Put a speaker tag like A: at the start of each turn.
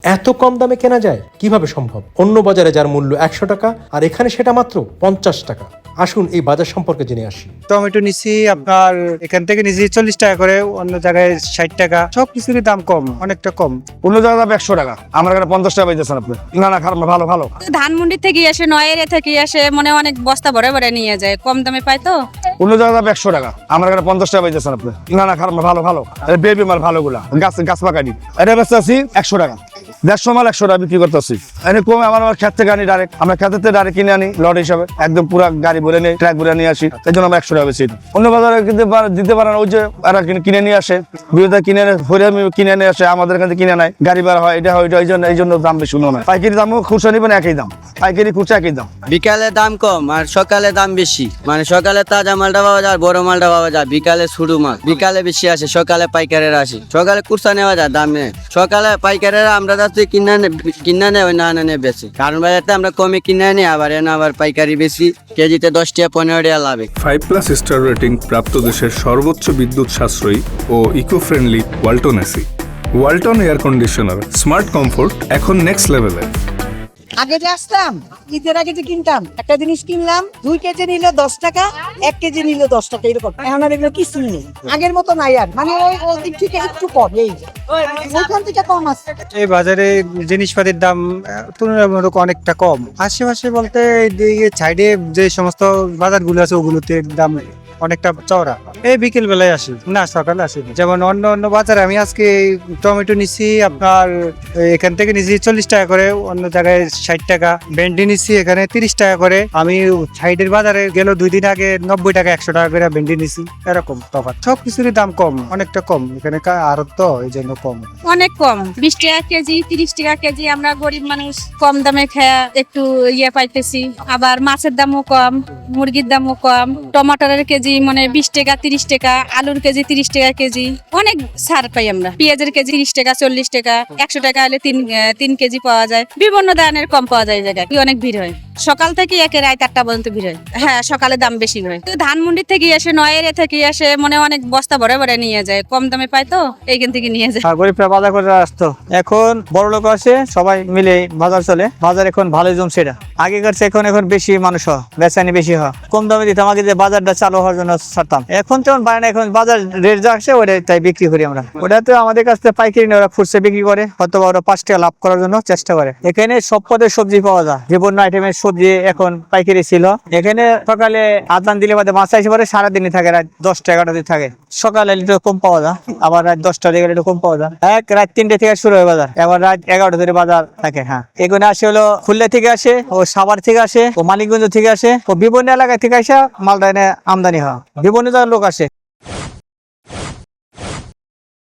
A: এত কম দামে কেনা যায় কিভাবে সম্ভব? অন্য বাজারে যার মূল্য 100 টাকা আর এখানে সেটা মাত্র 50 টাকা। আসুন এই বাজার সম্পর্কে জেনে আসি।
B: টমেটো নিচ্ছি আপনার এখান থেকে নিচ্ছি 40 টাকা করে, অন্য জায়গায় 60 টাকা। সবকিছুরই দাম কম, অনেকটা কম।
C: অন্য জায়গায় 100 টাকা, আমার এখানে 50 টাকা পাইতেছেন আপনি। না না, খারাপ না, ভালো ভালো।
D: ধানমন্ডি থেকে আসে, নয়ের থেকে আসে, মনে অনেক বস্তা ভরে ভরে নিয়ে যায়, কম দামে পায় তো।
C: অন্য জায়গায় 100 টাকা, আমার এখানে 50 টাকা পাইতেছেন আপনি। না না, খারাপ না, ভালো ভালো। বেবি মাল ভালো গুলা, গাছ পাকানি। এটা বেচতে আছি 100 টাকা, 150 মাল 100 টাকা বিক্রি করতেছি। এনে কমে আমার ক্ষেত থেকে আনি ডাইরেক্ট, আমরা ক্ষেতের ডাইরেক্ট কিনে আনি লট হিসাবে, একদম পুরো গাড়ি ভরে নিয়ে ট্রাক ভরে নিয়ে আসি, এই জন্য আমরা 100 টাকা বেশি। অন্য বাজারে কিন্তু দিতে পারে না, ওই যে এরা কিনে নিয়ে আসে, বিরোধী কিনে কিনে নিয়ে আসে, আমাদের কাছে কিনে নেয়, গাড়ি ভাড়া হয়, এটা হয়, এই জন্য দাম বেশি নয়। পাইকারি দামও খুচরা নিবেন একই দাম, পাইকারি খুচরা একই দাম।
E: বিকালে দাম কম আর সকালে দাম বেশি, মানে সকালে তাজা মালটা পাওয়া যায়, বড় মালটা পাওয়া যায়, বিকালে শুরু মাল বিকালে বেশি আসে, সকালে পাইকারেরা আসে। সকালে কুরসা নেওয়া যায় দাম নেই, সকালে পাইকারেরা আমরা যাচ্ছি কিনা নেই, ওই না নেই বেশি, কারণ বাজারতে আমরা কমে কিনে আনি, আবার এনে আবার পাইকারি বেশি, কেজিতে 10 টাকা 15 টাকা লাভে।
F: 5+ স্টার রেটিং প্রাপ্ত দেশের সর্বোচ্চ বিদ্যুৎ সাশ্রয়ী ও eco friendly Walton AC. Walton air conditioner, smart comfort এখন নেক্সট লেভেলে।
G: আগে যে আসতাম ঈদের আগে যে কিনতাম, একটা জিনিস কিনলাম 2 কেজি নিল 10 টাকা, 1 কেজি নিল 10 টাকা, এরকম। এখন আর এগুলো কিছুই নেই, আগের মতো নাই আর, মানে ওই দিক থেকে একটু কম, এই ওইখান থেকে কম আছে।
B: এই বাজারে জিনিসপাতির দাম তুলনামূলক অনেকটা কম। আশেপাশে বলতে সাইডে যে সমস্ত বাজারগুলো আছে ওগুলোতে দাম অনেকটা চওড়া। এই বিকেল বেলায় আসি না, সকালে আসি। যেমন অন্য অন্য বাজারে আমি আজকে টমেটো নিচ্ছি আপনার এখান থেকে নিচ্ছি 40 টাকা করে, অন্য জায়গায় 60 টাকা। ভেন্ডি নিচ্ছি এখানে 30 টাকা করে। আমি সাইডের বাজারে গেল 2 দিন আগে 90 টাকা 100 টাকা করে ভেন্ডি নিচ্ছি, এরকম তফাৎ। সবকিছুরই দাম কম, অনেকটা কম এখানে, আর তো এই জন্য কম,
D: অনেক কম, 20 টাকা কেজি, 30 টাকা কেজি। আমরা গরিব মানুষ, কম দামে খেয়ে একটু পাইতেছি। আবার মাছের দামও কম, মুরগির দামও কম। টমাটারের কেজি মানে 20 টাকা 30 টাকা, আলুর কেজি 30 টাকা কেজি, অনেক ছাড় পাই আমরা। পেঁয়াজের কেজি 30 টাকা 40 টাকা, 100 টাকা হলে 3 কেজি পাওয়া যায়। বিভিন্ন ধরনের কম পাওয়া যায় জায়গায়, অনেক ভিড় হয়। সকাল থেকে একে রাত 8টা পর্যন্ত ভিড় হয়। হ্যাঁ, সকালে দাম বেশি হয়। ধানমন্ডি থেকে আসে, নয়ের থেকে আসে, মনে অনেক বস্তা ভরে ভরে নিয়ে যায়, কম দামে পায় তো, এইখান থেকে নিয়ে যায়।
B: গরিবরা বাজার করে আসতো, এখন বড় লোক আসে, সবাই মিলে বাজার চলে। বাজার এখন ভালো জমছে। এটা আগেকার চেয়ে এখন বেশি মানুষ হয়, বেচানি বেশি হয়। কম দামে দিতাম আগে, যে বাজারটা চালু হওয়ার জন্য ছাড়তাম। এখন তেমন পারে না, এখন বাজার রেট যা আসে ওটাই তাই বিক্রি করি আমরা। ওটা তো আমাদের কাছ থেকে পাইকারি নিয়ে ওরা খুচরা বিক্রি করে, হয়তো ওরা 5 টাকা লাভ করার জন্য চেষ্টা করে। এখানে সব পদের সবজি পাওয়া যায়, বিভিন্ন আইটেমের সবজি এখন পাইকারি ছিল। এখানে সকালে আদান দিলে বাদে মাছ আসে পরে সারাদিনই থাকে, রাত 10টা 11টা থাকে। সকালে একটু কম পাওয়া যায়, আবার রাত 10টা দিকে একটু কম পাওয়া যায়। রাত 3টে থেকে শুরু হয় বাজার, আবার রাত 11টা ধরে বাজার থাকে। হ্যাঁ, এখানে আসে হলো খুলনা থেকে আসে, ও সাভার থেকে আসে, ও মানিকগঞ্জ থেকে আসে, ও বিভিন্ন এলাকা থেকে আসে মালটা এনে আমদানি হয়, বিভিন্ন জায়গার লোক আসে।